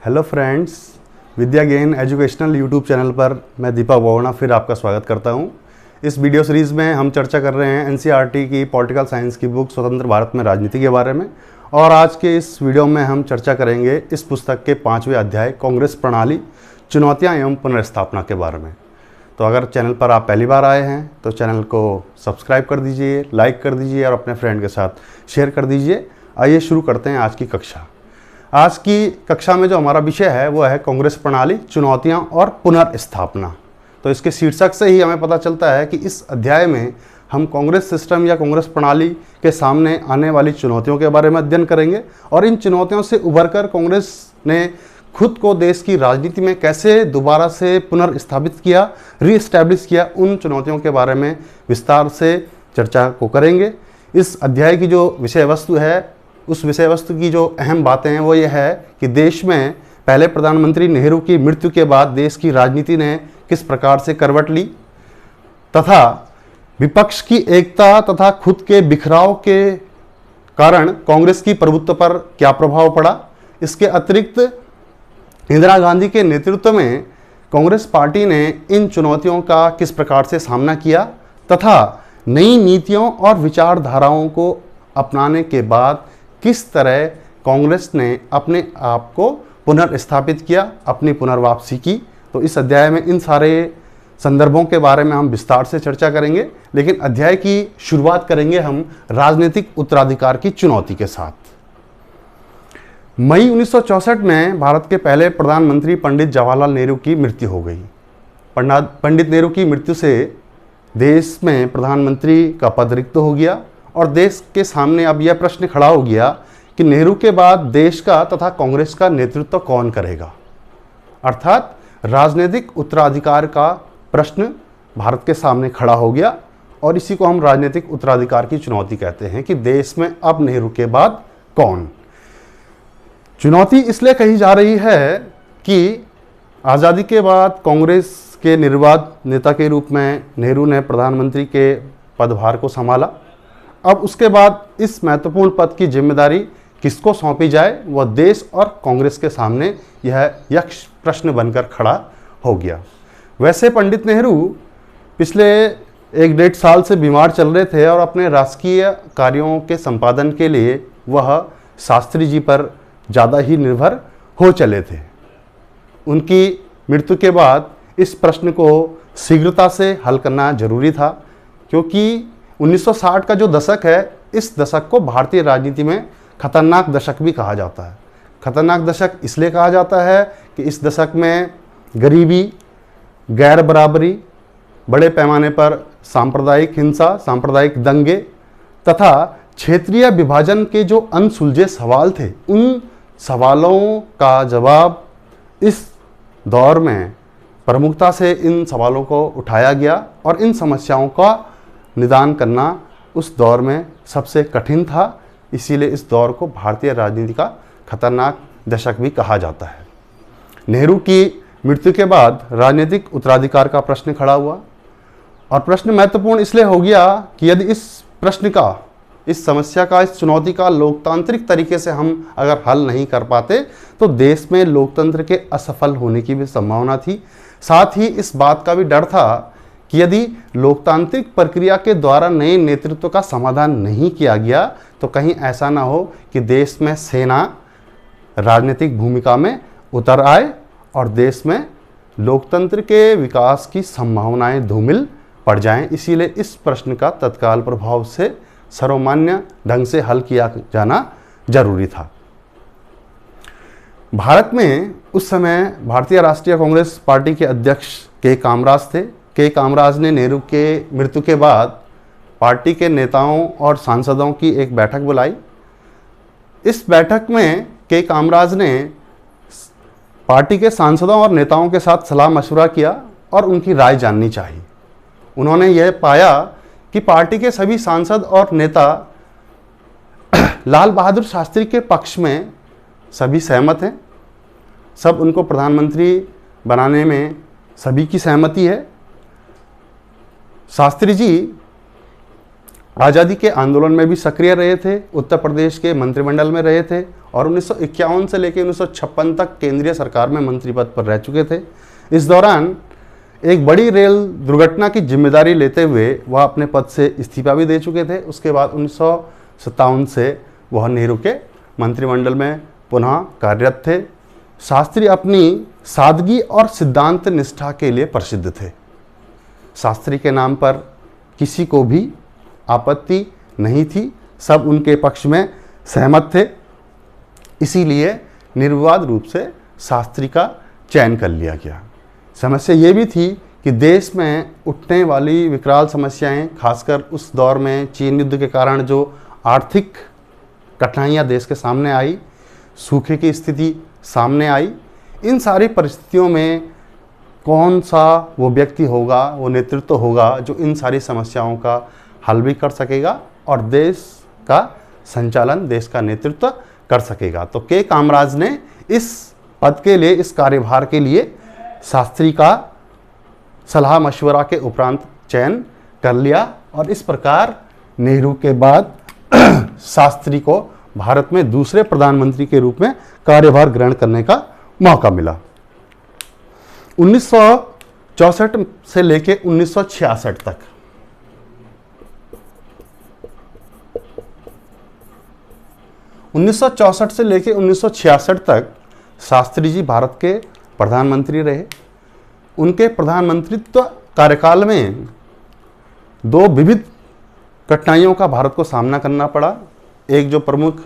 Hello friends, विद्या gain educational YouTube channel पर मैं दीपक बोगना फिर आपका स्वागत करता हूं। इस वीडियो सीरीज़ में हम चर्चा कर रहे हैं एनसीईआरटी की पॉलिटिकल साइंस की बुक स्वतंत्र भारत में राजनीति के बारे में। और आज के इस वीडियो में हम चर्चा करेंगे इस पुस्तक के 5वें अध्याय कांग्रेस प्रणाली, चुनौतियाँ एवं पुनर्स्थापना के बारे में। तो अगर चैनल पर आप पहली बार आए हैं तो चैनल को सब्सक्राइब कर दीजिए, लाइक कर दीजिए और अपने फ्रेंड के साथ शेयर कर दीजिए। आइए शुरू करते हैं आज की कक्षा। आज की कक्षा में जो हमारा विषय है वो है कांग्रेस प्रणाली, चुनौतियां और पुनर्स्थापना। तो इसके शीर्षक से ही हमें पता चलता है कि इस अध्याय में हम कांग्रेस सिस्टम या कांग्रेस प्रणाली के सामने आने वाली चुनौतियों के बारे में अध्ययन करेंगे और इन चुनौतियों से उभरकर कांग्रेस ने खुद को देश की राजनीति में कैसे दोबारा से पुनर्स्थापित किया, रीएस्टैब्लिश किया, उन चुनौतियों के बारे में विस्तार से चर्चा को करेंगे। इस अध्याय की जो विषय वस्तु है, उस विषय वस्तु की जो अहम बातें हैं वो ये है कि देश में पहले प्रधानमंत्री नेहरू की मृत्यु के बाद देश की राजनीति ने किस प्रकार से करवट ली तथा विपक्ष की एकता तथा खुद के बिखराव के कारण कांग्रेस की प्रभुत्व पर क्या प्रभाव पड़ा। इसके अतिरिक्त इंदिरा गांधी के नेतृत्व में कांग्रेस पार्टी ने इन चुनौतियों का किस प्रकार से सामना किया तथा नई नीतियों और विचारधाराओं को अपनाने के बाद किस तरह कांग्रेस ने अपने आप को पुनर्स्थापित किया, अपनी पुनर्वापसी की। तो इस अध्याय में इन सारे संदर्भों के बारे में हम विस्तार से चर्चा करेंगे, लेकिन अध्याय की शुरुआत करेंगे हम राजनीतिक उत्तराधिकार की चुनौती के साथ। मई 1964 में भारत के पहले प्रधानमंत्री पंडित जवाहरलाल नेहरू की मृत्यु हो गई। पंडित नेहरू की मृत्यु से देश में प्रधानमंत्री का पद रिक्त हो गया और देश के सामने अब यह प्रश्न खड़ा हो गया कि नेहरू के बाद देश का तथा कांग्रेस का नेतृत्व कौन करेगा। अर्थात राजनीतिक उत्तराधिकार का प्रश्न भारत के सामने खड़ा हो गया और इसी को हम राजनीतिक उत्तराधिकार की चुनौती कहते हैं कि देश में अब नेहरू के बाद कौन। चुनौती इसलिए कही जा रही है कि आज़ादी के बाद कांग्रेस के निर्विवाद नेता के रूप में नेहरू ने प्रधानमंत्री के पदभार को संभाला। अब उसके बाद इस महत्वपूर्ण पद की जिम्मेदारी किसको सौंपी जाए, वह देश और कांग्रेस के सामने यह यक्ष प्रश्न बनकर खड़ा हो गया। वैसे पंडित नेहरू पिछले 1-1.5 साल से बीमार चल रहे थे और अपने राजकीय कार्यों के संपादन के लिए वह शास्त्री जी पर ज़्यादा ही निर्भर हो चले थे। उनकी मृत्यु के बाद इस प्रश्न को शीघ्रता से हल करना जरूरी था, क्योंकि 1960 का जो दशक है, इस दशक को भारतीय राजनीति में खतरनाक दशक भी कहा जाता है। खतरनाक दशक इसलिए कहा जाता है कि इस दशक में गरीबी, गैर बराबरी, बड़े पैमाने पर सांप्रदायिक हिंसा, सांप्रदायिक दंगे तथा क्षेत्रीय विभाजन के जो अनसुलझे सवाल थे, उन सवालों का जवाब इस दौर में प्रमुखता से इन सवालों को उठाया गया और इन समस्याओं का निदान करना उस दौर में सबसे कठिन था। इसीलिए इस दौर को भारतीय राजनीति का खतरनाक दशक भी कहा जाता है। नेहरू की मृत्यु के बाद राजनीतिक उत्तराधिकार का प्रश्न खड़ा हुआ और प्रश्न महत्वपूर्ण इसलिए हो गया कि यदि इस प्रश्न का, इस समस्या का, इस चुनौती का लोकतांत्रिक तरीके से हम अगर हल नहीं कर पाते तो देश में लोकतंत्र के असफल होने की भी संभावना थी। साथ ही इस बात का भी डर था कि यदि लोकतांत्रिक प्रक्रिया के द्वारा नए नेतृत्व का समाधान नहीं किया गया तो कहीं ऐसा ना हो कि देश में सेना राजनीतिक भूमिका में उतर आए और देश में लोकतंत्र के विकास की संभावनाएं धूमिल पड़ जाएं। इसीलिए इस प्रश्न का तत्काल प्रभाव से सर्वमान्य ढंग से हल किया जाना जरूरी था। भारत में उस समय भारतीय राष्ट्रीय कांग्रेस पार्टी के अध्यक्ष के कामराज थे। के कामराज ने नेहरू के मृत्यु के बाद पार्टी के नेताओं और सांसदों की एक बैठक बुलाई। इस बैठक में के कामराज ने पार्टी के सांसदों और नेताओं के साथ सलाह मशवरा किया और उनकी राय जाननी चाहिए। उन्होंने यह पाया कि पार्टी के सभी सांसद और नेता लाल बहादुर शास्त्री के पक्ष में सभी सहमत हैं। सब उनको प्रधानमंत्री बनाने में सभी की सहमति है। शास्त्री जी आज़ादी के आंदोलन में भी सक्रिय रहे थे, उत्तर प्रदेश के मंत्रिमंडल में रहे थे और 1951 से लेकर 1956 तक केंद्रीय सरकार में मंत्री पद पर रह चुके थे। इस दौरान एक बड़ी रेल दुर्घटना की जिम्मेदारी लेते हुए वह अपने पद से इस्तीफा भी दे चुके थे। उसके बाद 1957 से वह नेहरू के मंत्रिमंडल में पुनः कार्यरत थे। शास्त्री अपनी सादगी और सिद्धांत निष्ठा के लिए प्रसिद्ध थे। शास्त्री के नाम पर किसी को भी आपत्ति नहीं थी, सब उनके पक्ष में सहमत थे। इसीलिए निर्विवाद रूप से शास्त्री का चयन कर लिया गया। समस्या ये भी थी कि देश में उठने वाली विकराल समस्याएं, खासकर उस दौर में चीन युद्ध के कारण जो आर्थिक कठिनाइयां देश के सामने आई, सूखे की स्थिति सामने आई, इन सारी परिस्थितियों में कौन सा वो व्यक्ति होगा, वो नेतृत्व होगा जो इन सारी समस्याओं का हल भी कर सकेगा और देश का संचालन, देश का नेतृत्व कर सकेगा। तो के कामराज ने इस पद के लिए, इस कार्यभार के लिए शास्त्री का सलाह मशवरा के उपरांत चयन कर लिया और इस प्रकार नेहरू के बाद शास्त्री को भारत में दूसरे प्रधानमंत्री के रूप में कार्यभार ग्रहण करने का मौका मिला। 1964 से लेकर 1966 तक से लेकर 1966 तक शास्त्री जी भारत के प्रधानमंत्री रहे। उनके प्रधानमंत्रित्व कार्यकाल में दो विविध कठिनाइयों का भारत को सामना करना पड़ा। एक जो प्रमुख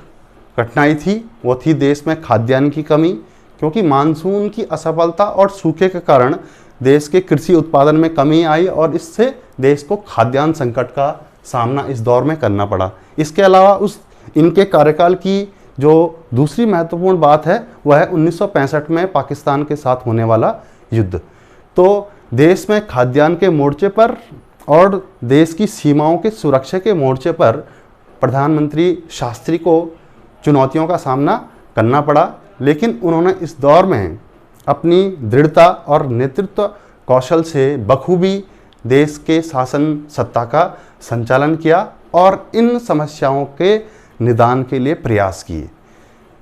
कठिनाई थी वो थी देश में खाद्यान्न की कमी, क्योंकि मानसून की असफलता और सूखे के कारण देश के कृषि उत्पादन में कमी आई और इससे देश को खाद्यान्न संकट का सामना इस दौर में करना पड़ा। इसके अलावा इनके कार्यकाल की जो दूसरी महत्वपूर्ण बात है वह है 1965 में पाकिस्तान के साथ होने वाला युद्ध। तो देश में खाद्यान्न के मोर्चे पर और देश की सीमाओं के सुरक्षा के मोर्चे पर प्रधानमंत्री शास्त्री को चुनौतियों का सामना करना पड़ा, लेकिन उन्होंने इस दौर में अपनी दृढ़ता और नेतृत्व कौशल से बखूबी देश के शासन सत्ता का संचालन किया और इन समस्याओं के निदान के लिए प्रयास किए।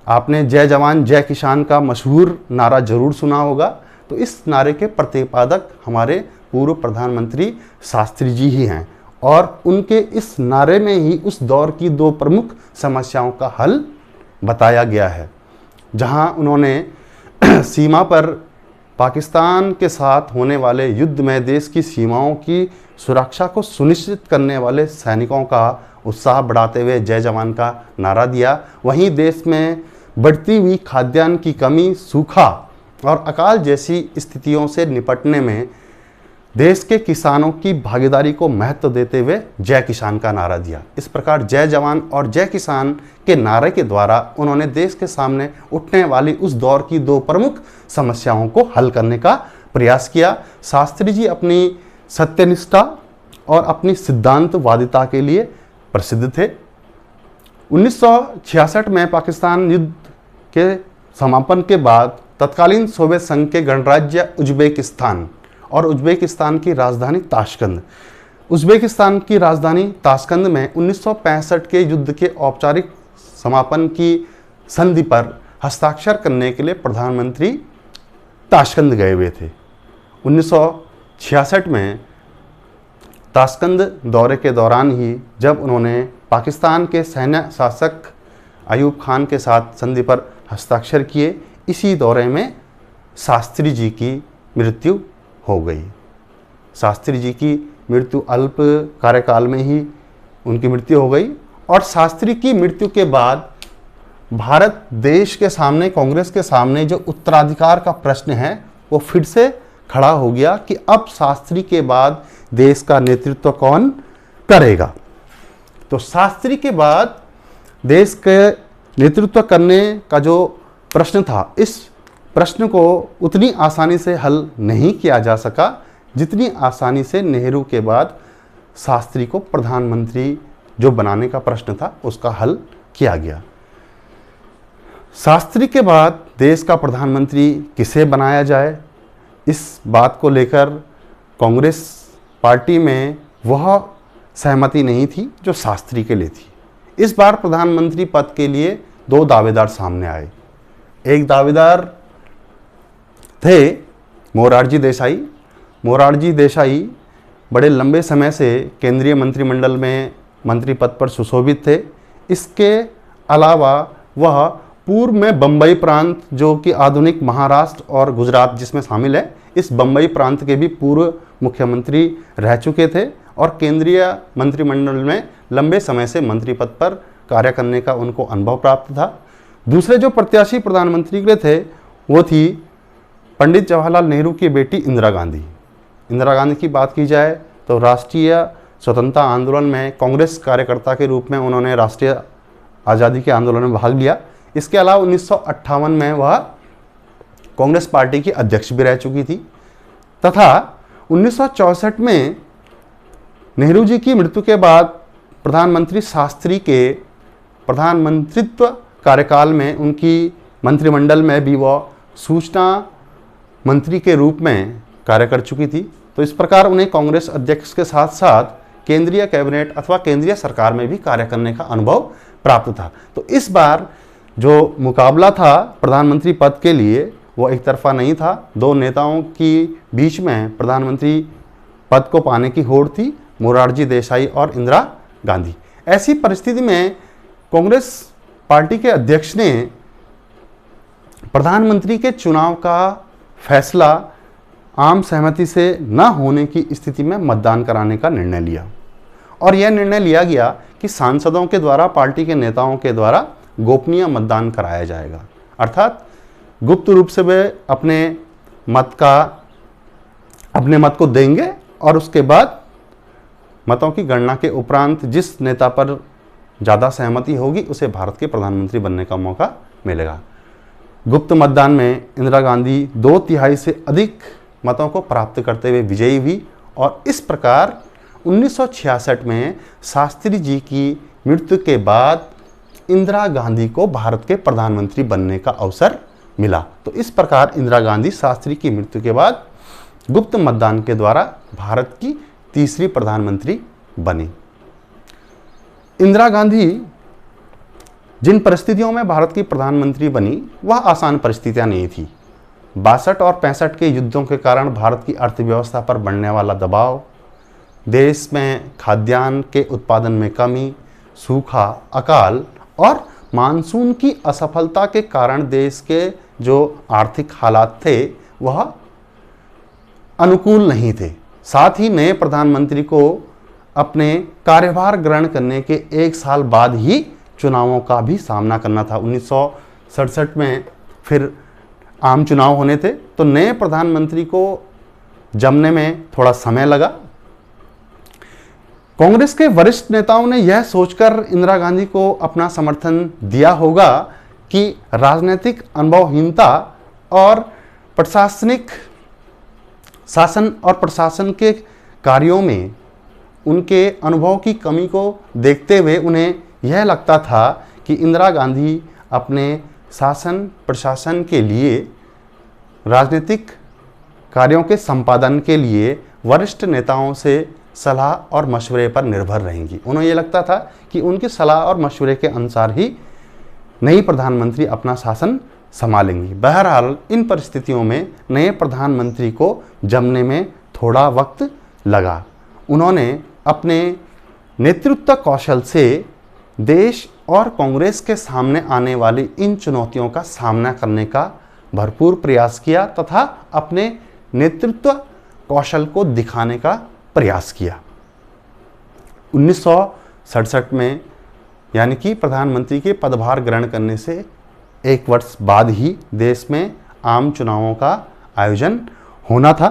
आपने जय जवान जय किसान का मशहूर नारा जरूर सुना होगा। तो इस नारे के प्रतिपादक हमारे पूर्व प्रधानमंत्री शास्त्री जी ही हैं और उनके इस नारे में ही उस दौर की दो प्रमुख समस्याओं का हल बताया गया है। जहां उन्होंने सीमा पर पाकिस्तान के साथ होने वाले युद्ध में देश की सीमाओं की सुरक्षा को सुनिश्चित करने वाले सैनिकों का उत्साह बढ़ाते हुए जय जवान का नारा दिया, वहीं देश में बढ़ती हुई खाद्यान्न की कमी, सूखा और अकाल जैसी स्थितियों से निपटने में देश के किसानों की भागीदारी को महत्व देते हुए जय किसान का नारा दिया। इस प्रकार जय जवान और जय किसान के नारे के द्वारा उन्होंने देश के सामने उठने वाली उस दौर की दो प्रमुख समस्याओं को हल करने का प्रयास किया। शास्त्री जी अपनी सत्यनिष्ठा और अपनी सिद्धांतवादिता के लिए प्रसिद्ध थे। 1966 में पाकिस्तान युद्ध के समापन के बाद तत्कालीन सोवियत संघ के गणराज्य उज्बेकिस्तान और उज्बेकिस्तान की राजधानी ताशकंद, उज्बेकिस्तान की राजधानी ताशकंद में 1965 के युद्ध के औपचारिक समापन की संधि पर हस्ताक्षर करने के लिए प्रधानमंत्री ताशकंद गए हुए थे। 1966 में ताशकंद दौरे के दौरान ही जब उन्होंने पाकिस्तान के सैन्य शासक अयूब खान के साथ संधि पर हस्ताक्षर किए, इसी दौरे में शास्त्री जी की मृत्यु हो गई। शास्त्री जी की मृत्यु अल्प कार्यकाल में ही उनकी मृत्यु हो गई और शास्त्री की मृत्यु के बाद भारत देश के सामने, कांग्रेस के सामने जो उत्तराधिकार का प्रश्न है वो फिर से खड़ा हो गया कि अब शास्त्री के बाद देश का नेतृत्व कौन करेगा। तो शास्त्री के बाद देश के नेतृत्व करने का जो प्रश्न था, इस प्रश्न को उतनी आसानी से हल नहीं किया जा सका जितनी आसानी से नेहरू के बाद शास्त्री को प्रधानमंत्री जो बनाने का प्रश्न था उसका हल किया गया। शास्त्री के बाद देश का प्रधानमंत्री किसे बनाया जाए, इस बात को लेकर कांग्रेस पार्टी में वह सहमति नहीं थी जो शास्त्री के लिए थी। इस बार प्रधानमंत्री पद के लिए दो दावेदार सामने आए। एक दावेदार थे मोरारजी देसाई। मोरारजी देसाई बड़े लंबे समय से केंद्रीय मंत्रिमंडल में मंत्री पद पर सुशोभित थे। इसके अलावा वह पूर्व में बम्बई प्रांत, जो कि आधुनिक महाराष्ट्र और गुजरात जिसमें शामिल है, इस बम्बई प्रांत के भी पूर्व मुख्यमंत्री रह चुके थे और केंद्रीय मंत्रिमंडल में लंबे समय से मंत्री पद पर कार्य करने का उनको अनुभव प्राप्त था। दूसरे जो प्रत्याशी प्रधानमंत्री के थे वो थी पंडित जवाहरलाल नेहरू की बेटी इंदिरा गांधी। इंदिरा गांधी की बात की जाए तो राष्ट्रीय स्वतंत्रता आंदोलन में कांग्रेस कार्यकर्ता के रूप में उन्होंने राष्ट्रीय आज़ादी के आंदोलन में भाग लिया। इसके अलावा 1958 में वह कांग्रेस पार्टी की अध्यक्ष भी रह चुकी थी तथा 1964 में नेहरू जी की मृत्यु के बाद प्रधानमंत्री शास्त्री के प्रधानमंत्रित्व कार्यकाल में उनकी मंत्रिमंडल में भी वह सूचना मंत्री के रूप में कार्य कर चुकी थी। तो इस प्रकार उन्हें कांग्रेस अध्यक्ष के साथ साथ केंद्रीय कैबिनेट अथवा केंद्रीय सरकार में भी कार्य करने का अनुभव प्राप्त था। तो इस बार जो मुकाबला था प्रधानमंत्री पद के लिए वो एक तरफा नहीं था। दो नेताओं की बीच में प्रधानमंत्री पद को पाने की होड़ थी, मोरारजी देसाई और इंदिरा गांधी। ऐसी परिस्थिति में कांग्रेस पार्टी के अध्यक्ष ने प्रधानमंत्री के चुनाव का फैसला आम सहमति से न होने की स्थिति में मतदान कराने का निर्णय लिया और यह निर्णय लिया गया कि सांसदों के द्वारा, पार्टी के नेताओं के द्वारा गोपनीय मतदान कराया जाएगा, अर्थात गुप्त रूप से वे अपने मत को देंगे और उसके बाद मतों की गणना के उपरांत जिस नेता पर ज़्यादा सहमति होगी उसे भारत के प्रधानमंत्री बनने का मौका मिलेगा। गुप्त मतदान में इंदिरा गांधी 2/3 से अधिक मतों को प्राप्त करते हुए विजयी हुई और इस प्रकार 1966 में शास्त्री जी की मृत्यु के बाद इंदिरा गांधी को भारत के प्रधानमंत्री बनने का अवसर मिला। तो इस प्रकार इंदिरा गांधी शास्त्री की मृत्यु के बाद गुप्त मतदान के द्वारा भारत की तीसरी प्रधानमंत्री बनी। इंदिरा गांधी जिन परिस्थितियों में भारत की प्रधानमंत्री बनी वह आसान परिस्थितियां नहीं थी। 62 और 65 के युद्धों के कारण भारत की अर्थव्यवस्था पर बढ़ने वाला दबाव, देश में खाद्यान्न के उत्पादन में कमी, सूखा, अकाल और मानसून की असफलता के कारण देश के जो आर्थिक हालात थे वह अनुकूल नहीं थे। साथ ही नए प्रधानमंत्री को अपने कार्यभार ग्रहण करने के 1 साल बाद ही चुनावों का भी सामना करना था। 1967 में फिर आम चुनाव होने थे तो नए प्रधानमंत्री को जमने में थोड़ा समय लगा। कांग्रेस के वरिष्ठ नेताओं ने यह सोचकर इंदिरा गांधी को अपना समर्थन दिया होगा कि राजनीतिक अनुभवहीनता और प्रशासनिक शासन और प्रशासन के कार्यों में उनके अनुभव की कमी को देखते हुए उन्हें यह लगता था कि इंदिरा गांधी अपने शासन प्रशासन के लिए, राजनीतिक कार्यों के संपादन के लिए वरिष्ठ नेताओं से सलाह और मशवरे पर निर्भर रहेंगी। उन्हें यह लगता था कि उनकी सलाह और मशवरे के अनुसार ही नई प्रधानमंत्री अपना शासन संभालेंगी। बहरहाल इन परिस्थितियों में नए प्रधानमंत्री को जमने में थोड़ा वक्त लगा। उन्होंने अपने नेतृत्व कौशल से देश और कांग्रेस के सामने आने वाली इन चुनौतियों का सामना करने का भरपूर प्रयास किया तथा अपने नेतृत्व कौशल को दिखाने का प्रयास किया। 1967 में यानी कि प्रधानमंत्री के पदभार ग्रहण करने से 1 वर्ष बाद ही देश में आम चुनावों का आयोजन होना था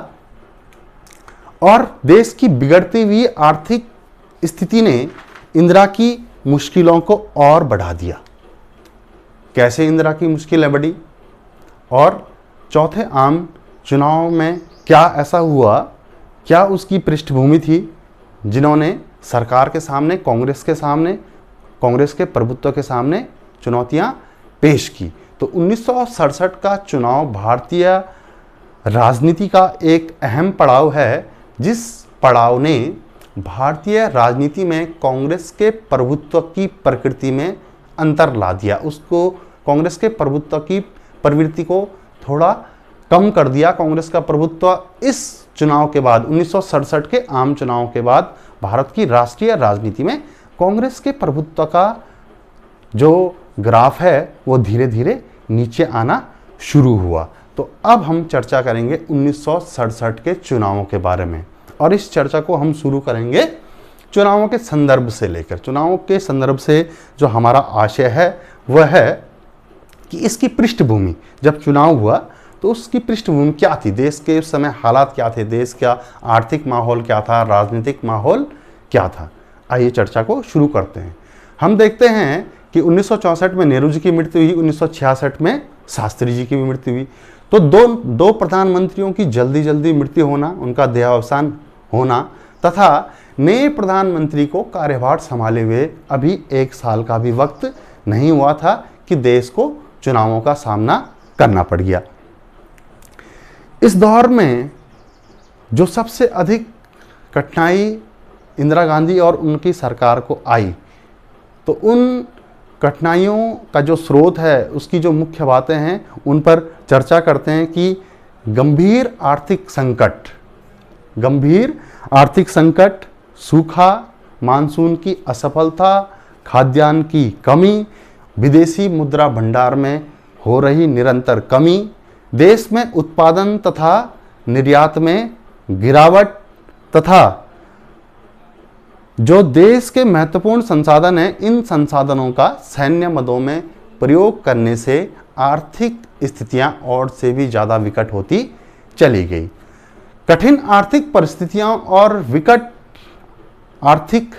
और देश की बिगड़ती हुई आर्थिक स्थिति ने इंदिरा की मुश्किलों को और बढ़ा दिया। कैसे इंदिरा की मुश्किलें बढ़ी और चौथे आम चुनाव में क्या ऐसा हुआ, क्या उसकी पृष्ठभूमि थी जिन्होंने सरकार के सामने, कांग्रेस के प्रभुत्व के सामने चुनौतियां पेश की। तो 1967 का चुनाव भारतीय राजनीति का एक अहम पड़ाव है, जिस पड़ाव ने भारतीय राजनीति में कांग्रेस के प्रभुत्व की प्रकृति में अंतर ला दिया। उसको कांग्रेस के प्रभुत्व की प्रवृत्ति को थोड़ा कम कर दिया। कांग्रेस का प्रभुत्व इस चुनाव के बाद 1967 के आम चुनाव के बाद भारत की राष्ट्रीय राजनीति में कांग्रेस के प्रभुत्व का जो ग्राफ है वो धीरे धीरे नीचे आना शुरू हुआ। तो अब हम चर्चा करेंगे 1967 के चुनावों के बारे में, और इस चर्चा को हम शुरू करेंगे चुनावों के संदर्भ से लेकर। चुनावों के संदर्भ से जो हमारा आशय है वह है कि इसकी पृष्ठभूमि, जब चुनाव हुआ तो उसकी पृष्ठभूमि क्या थी, देश के उस समय हालात क्या थे, देश का आर्थिक माहौल क्या था, राजनीतिक माहौल क्या था। आइए चर्चा को शुरू करते हैं। हम देखते हैं कि 1964 में नेहरू जी की मृत्यु हुई, 1966 में शास्त्री जी की भी मृत्यु हुई। तो दो प्रधानमंत्रियों की जल्दी जल्दी मृत्यु होना, उनका देहावसान होना तथा नए प्रधानमंत्री को कार्यभार संभाले हुए अभी 1 साल का भी वक्त नहीं हुआ था कि देश को चुनावों का सामना करना पड़ गया। इस दौर में जो सबसे अधिक कठिनाई इंदिरा गांधी और उनकी सरकार को आई, तो उन कठिनाइयों का जो स्रोत है, उसकी जो मुख्य बातें हैं उन पर चर्चा करते हैं कि गंभीर आर्थिक संकट, सूखा, मानसून की असफलता, खाद्यान्न की कमी, विदेशी मुद्रा भंडार में हो रही निरंतर कमी, देश में उत्पादन तथा निर्यात में गिरावट तथा जो देश के महत्वपूर्ण संसाधन हैं, इन संसाधनों का सैन्य मदों में प्रयोग करने से आर्थिक स्थितियां और से भी ज़्यादा विकट होती चली गई। कठिन आर्थिक परिस्थितियों और विकट आर्थिक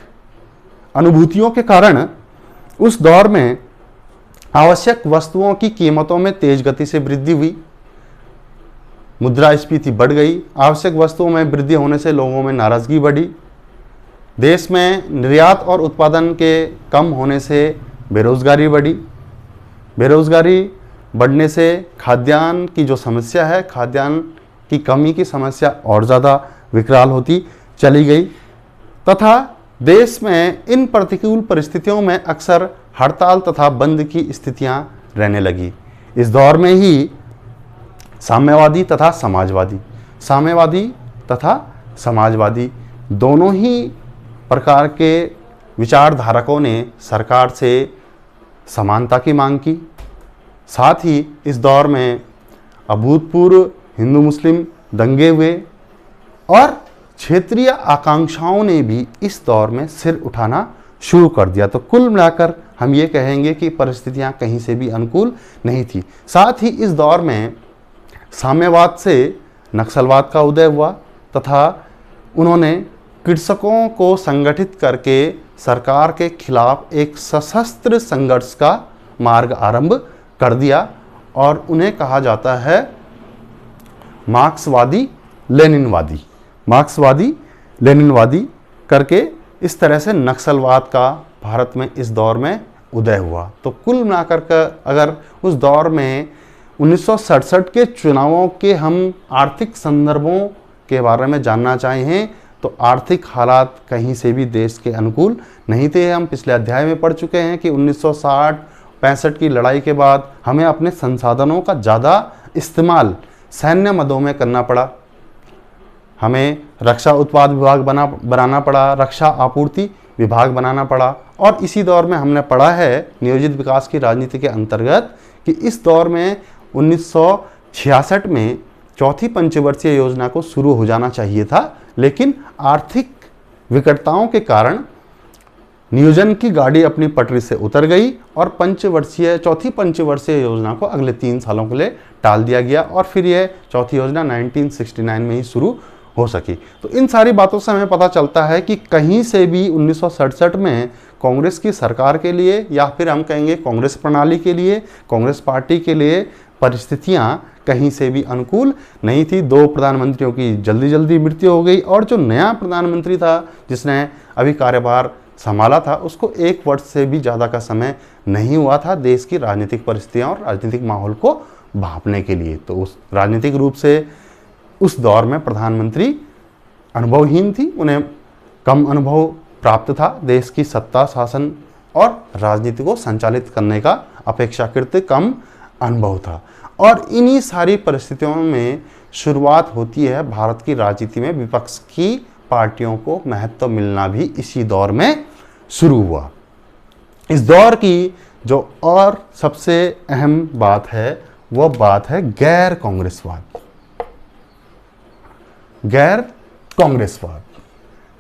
अनुभूतियों के कारण उस दौर में आवश्यक वस्तुओं की कीमतों में तेज गति से वृद्धि हुई, मुद्रास्फीति बढ़ गई। आवश्यक वस्तुओं में वृद्धि होने से लोगों में नाराजगी बढ़ी। देश में निर्यात और उत्पादन के कम होने से बेरोजगारी बढ़ी। बेरोजगारी बढ़ने से खाद्यान्न की जो समस्या है, खाद्यान्न की कमी की समस्या और ज़्यादा विकराल होती चली गई तथा देश में इन प्रतिकूल परिस्थितियों में अक्सर हड़ताल तथा बंद की स्थितियां रहने लगी। इस दौर में ही साम्यवादी तथा समाजवादी दोनों ही प्रकार के विचारधारकों ने सरकार से समानता की मांग की। साथ ही इस दौर में अभूतपूर्व हिंदू मुस्लिम दंगे हुए और क्षेत्रीय आकांक्षाओं ने भी इस दौर में सिर उठाना शुरू कर दिया। तो कुल मिलाकर हम ये कहेंगे कि परिस्थितियां कहीं से भी अनुकूल नहीं थी। साथ ही इस दौर में साम्यवाद से नक्सलवाद का उदय हुआ तथा उन्होंने कृषकों को संगठित करके सरकार के खिलाफ एक सशस्त्र संघर्ष का मार्ग आरंभ कर दिया और उन्हें कहा जाता है मार्क्सवादी लेनिनवादी करके इस तरह से नक्सलवाद का भारत में इस दौर में उदय हुआ। तो कुल मिलाकर अगर उस दौर में 1967 के चुनावों के हम आर्थिक संदर्भों के बारे में जानना चाहें तो आर्थिक हालात कहीं से भी देश के अनुकूल नहीं थे। हम पिछले अध्याय में पढ़ चुके हैं कि 1960-65 की लड़ाई के बाद हमें अपने संसाधनों का ज़्यादा इस्तेमाल सैन्य मदों में करना पड़ा। हमें रक्षा उत्पाद विभाग बनाना पड़ा, रक्षा आपूर्ति विभाग बनाना पड़ा। और इसी दौर में हमने पढ़ा है नियोजित विकास की राजनीति के अंतर्गत कि इस दौर में 1966 में चौथी पंचवर्षीय योजना को शुरू हो जाना चाहिए था, लेकिन आर्थिक विकटताओं के कारण नियोजन की गाड़ी अपनी पटरी से उतर गई और चौथी पंचवर्षीय योजना को अगले 3 सालों के लिए टाल दिया गया और फिर यह चौथी योजना 1969 में ही शुरू हो सकी। तो इन सारी बातों से हमें पता चलता है कि कहीं से भी 1967 में कांग्रेस की सरकार के लिए या फिर हम कहेंगे कांग्रेस प्रणाली के लिए, कांग्रेस पार्टी के लिए परिस्थितियां कहीं से भी अनुकूल नहीं थी। 2 प्रधानमंत्रियों की जल्दी जल्दी मृत्यु हो गई और जो नया प्रधानमंत्री था जिसने अभी कार्यभार संभाला था उसको 1 वर्ष से भी ज़्यादा का समय नहीं हुआ था देश की राजनीतिक परिस्थितियां और राजनीतिक माहौल को भांपने के लिए। तो उस राजनीतिक रूप से उस दौर में प्रधानमंत्री अनुभवहीन थी, उन्हें कम अनुभव प्राप्त था। देश की सत्ता, शासन और राजनीति को संचालित करने का अपेक्षाकृत कम अनुभव था। और इन्हीं सारी परिस्थितियों में शुरुआत होती है भारत की राजनीति में विपक्ष की पार्टियों को महत्व मिलना भी इसी दौर में शुरू हुआ। इस दौर की जो और सबसे अहम बात है वह बात है गैर कांग्रेसवाद। गैर कांग्रेसवाद,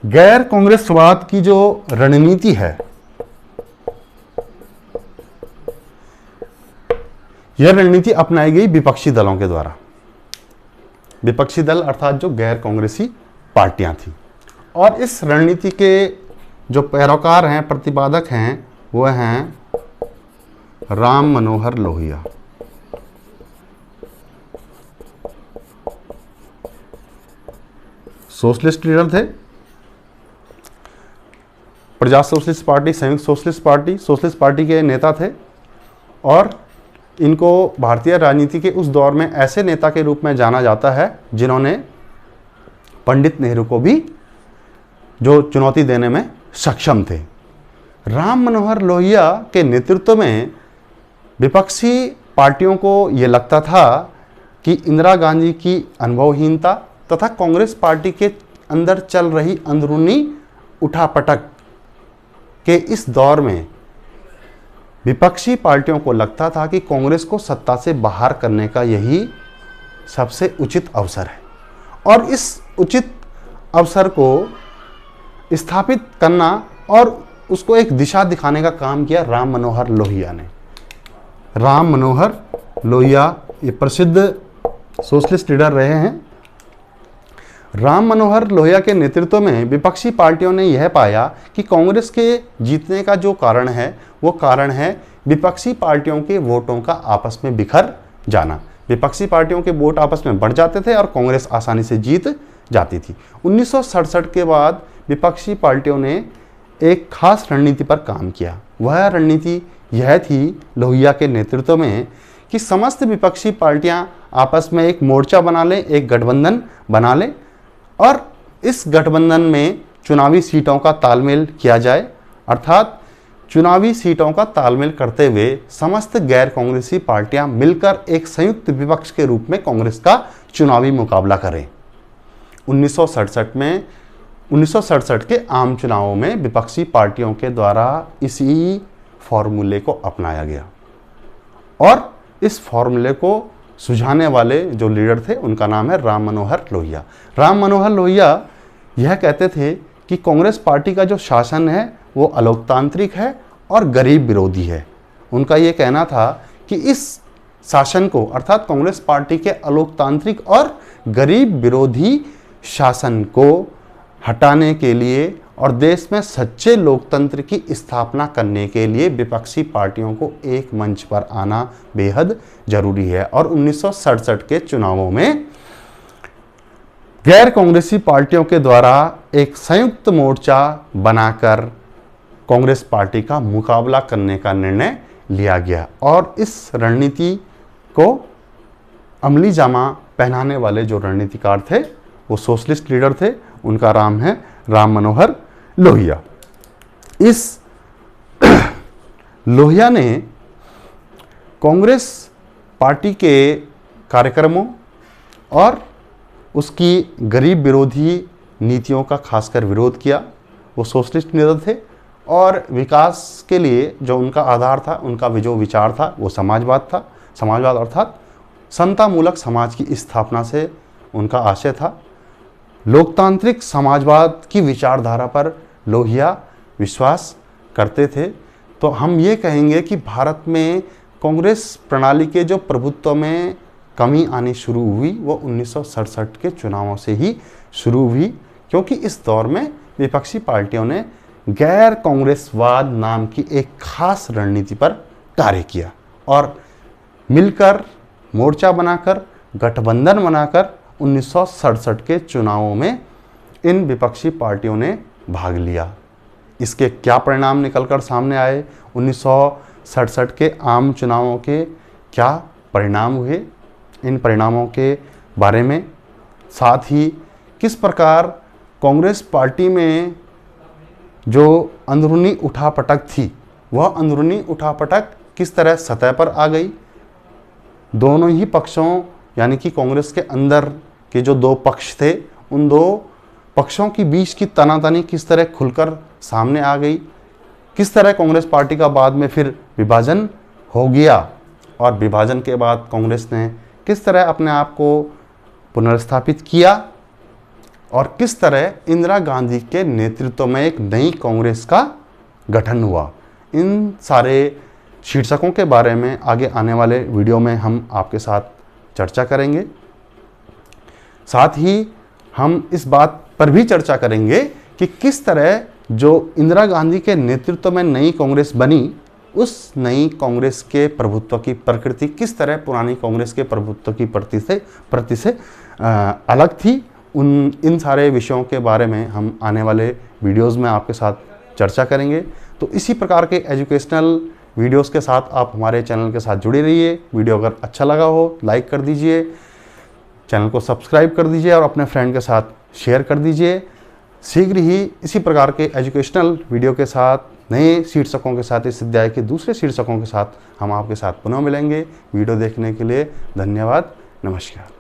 गैर कांग्रेसवाद की जो रणनीति है, यह रणनीति अपनाई गई विपक्षी दलों के द्वारा। विपक्षी दल अर्थात जो गैर कांग्रेसी पार्टियां थी। और इस रणनीति के जो पैरोकार हैं, प्रतिपादक हैं, वह हैं राम मनोहर लोहिया। सोशलिस्ट लीडर थे। प्रजा सोशलिस्ट पार्टी, संयुक्त सोशलिस्ट पार्टी के नेता थे। और इनको भारतीय राजनीति के उस दौर में ऐसे नेता के रूप में जाना जाता है जिन्होंने पंडित नेहरू को भी जो चुनौती देने में सक्षम थे। राम मनोहर लोहिया के नेतृत्व में विपक्षी पार्टियों को ये लगता था कि इंदिरा गांधी की अनुभवहीनता तथा कांग्रेस पार्टी के अंदर चल रही अंदरूनी उठापटक के इस दौर में विपक्षी पार्टियों को लगता था कि कांग्रेस को सत्ता से बाहर करने का यही सबसे उचित अवसर है। और इस उचित अवसर को स्थापित करना और उसको एक दिशा दिखाने का काम किया राम मनोहर लोहिया ने। राम मनोहर लोहिया ये प्रसिद्ध सोशलिस्ट लीडर रहे हैं। राम मनोहर लोहिया के नेतृत्व में विपक्षी पार्टियों ने यह पाया कि कांग्रेस के जीतने का जो कारण है वो कारण है विपक्षी पार्टियों के वोटों का आपस में बिखर जाना। विपक्षी पार्टियों के वोट आपस में बढ़ जाते थे और कांग्रेस आसानी से जीत जाती थी। 1967 के बाद विपक्षी पार्टियों ने एक खास रणनीति पर काम किया। वह रणनीति यह थी लोहिया के नेतृत्व में कि समस्त विपक्षी पार्टियां आपस में एक मोर्चा बना लें, एक गठबंधन बना लें और इस गठबंधन में चुनावी सीटों का तालमेल किया जाए। अर्थात चुनावी सीटों का तालमेल करते हुए समस्त गैर कांग्रेसी पार्टियां मिलकर एक संयुक्त विपक्ष के रूप में कांग्रेस का चुनावी मुकाबला करें। 1967 के आम चुनावों में विपक्षी पार्टियों के द्वारा इसी फॉर्मूले को अपनाया गया और इस फॉर्मूले को सुझाने वाले जो लीडर थे उनका नाम है राम मनोहर लोहिया। राम मनोहर लोहिया यह कहते थे कि कांग्रेस पार्टी का जो शासन है वो अलोकतांत्रिक है और गरीब विरोधी है। उनका ये कहना था कि इस शासन को अर्थात कांग्रेस पार्टी के अलोकतांत्रिक और गरीब विरोधी शासन को हटाने के लिए और देश में सच्चे लोकतंत्र की स्थापना करने के लिए विपक्षी पार्टियों को एक मंच पर आना बेहद जरूरी है। और 1967 के चुनावों में गैर कांग्रेसी पार्टियों के द्वारा एक संयुक्त मोर्चा बनाकर कांग्रेस पार्टी का मुकाबला करने का निर्णय लिया गया और इस रणनीति को अमली जामा पहनाने वाले जो रणनीतिकार थे वो सोशलिस्ट लीडर थे। उनका नाम है राम मनोहर लोहिया। इस लोहिया ने कांग्रेस पार्टी के कार्यक्रमों और उसकी गरीब विरोधी नीतियों का खासकर विरोध किया। वो सोशलिस्ट लीडर थे और विकास के लिए जो उनका आधार था, उनका जो विचार था वो समाजवाद था। समाजवाद अर्थात समतामूलक समाज की स्थापना से उनका आशय था। लोकतांत्रिक समाजवाद की विचारधारा पर लोहिया विश्वास करते थे। तो हम ये कहेंगे कि भारत में कांग्रेस प्रणाली के जो प्रभुत्व में कमी आनी शुरू हुई वो 1967 के चुनावों से ही शुरू हुई, क्योंकि इस दौर में विपक्षी पार्टियों ने गैर कांग्रेसवाद नाम की एक खास रणनीति पर कार्य किया और मिलकर मोर्चा बनाकर गठबंधन बनाकर 1967 के चुनावों में इन विपक्षी पार्टियों ने भाग लिया। इसके क्या परिणाम निकलकर सामने आए, 1967 के आम चुनावों के क्या परिणाम हुए, इन परिणामों के बारे में, साथ ही किस प्रकार कांग्रेस पार्टी में जो अंदरूनी उठापटक थी, वह अंदरूनी उठापटक किस तरह सतह पर आ गई। दोनों ही पक्षों यानी कि कांग्रेस के अंदर के जो दो पक्ष थे, उन दो पक्षों के बीच की तनातनी किस तरह खुलकर सामने आ गई। किस तरह कांग्रेस पार्टी का बाद में फिर विभाजन हो गया और विभाजन के बाद कांग्रेस ने किस तरह अपने आप को पुनर्स्थापित किया और किस तरह इंदिरा गांधी के नेतृत्व में एक नई कांग्रेस का गठन हुआ। इन सारे शीर्षकों के बारे में आगे आने वाले वीडियो में हम आपके साथ चर्चा करेंगे। साथ ही हम इस बात पर भी चर्चा करेंगे कि किस तरह जो इंदिरा गांधी के नेतृत्व में नई कांग्रेस बनी, उस नई कांग्रेस के प्रभुत्व की प्रकृति किस तरह पुरानी कांग्रेस के प्रभुत्व की प्रति से अलग थी। इन सारे विषयों के बारे में हम आने वाले वीडियोस में आपके साथ चर्चा करेंगे। तो इसी प्रकार के एजुकेशनल वीडियोस के साथ आप हमारे चैनल के साथ जुड़े रहिए। वीडियो अगर अच्छा लगा हो लाइक कर दीजिए, चैनल को सब्सक्राइब कर दीजिए और अपने फ्रेंड के साथ शेयर कर दीजिए। शीघ्र ही इसी प्रकार के एजुकेशनल वीडियो के साथ, नए शीर्षकों के साथ, इस अध्याय के दूसरे शीर्षकों के साथ हम आपके साथ पुनः मिलेंगे। वीडियो देखने के लिए धन्यवाद। नमस्कार।